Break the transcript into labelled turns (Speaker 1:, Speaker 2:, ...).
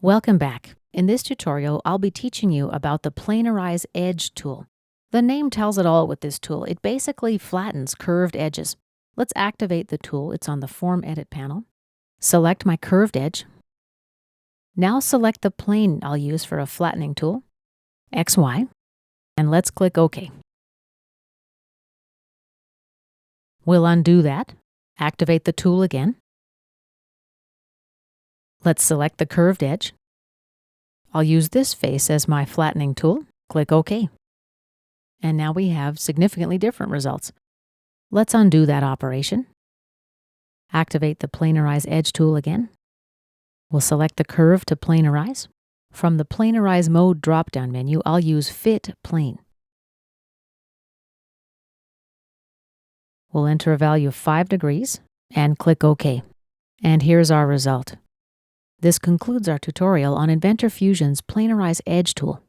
Speaker 1: Welcome back. In this tutorial, I'll be teaching you about the Planarize Edge tool. The name tells it all with this tool. It basically flattens curved edges. Let's activate the tool. It's on the Form Edit panel. Select my curved edge. Now select the plane I'll use for a flattening tool, XY, and let's click OK. We'll undo that. Activate the tool again. Let's select the curved edge. I'll use this face as my flattening tool. Click OK. And now we have significantly different results. Let's undo that operation. Activate the Planarize Edge tool again. We'll select the curve to planarize. From the Planarize Mode drop-down menu, I'll use Fit Plane. We'll enter a value of 5 degrees and click OK. And here's our result. This concludes our tutorial on Inventor Fusion's Planarize Edge tool.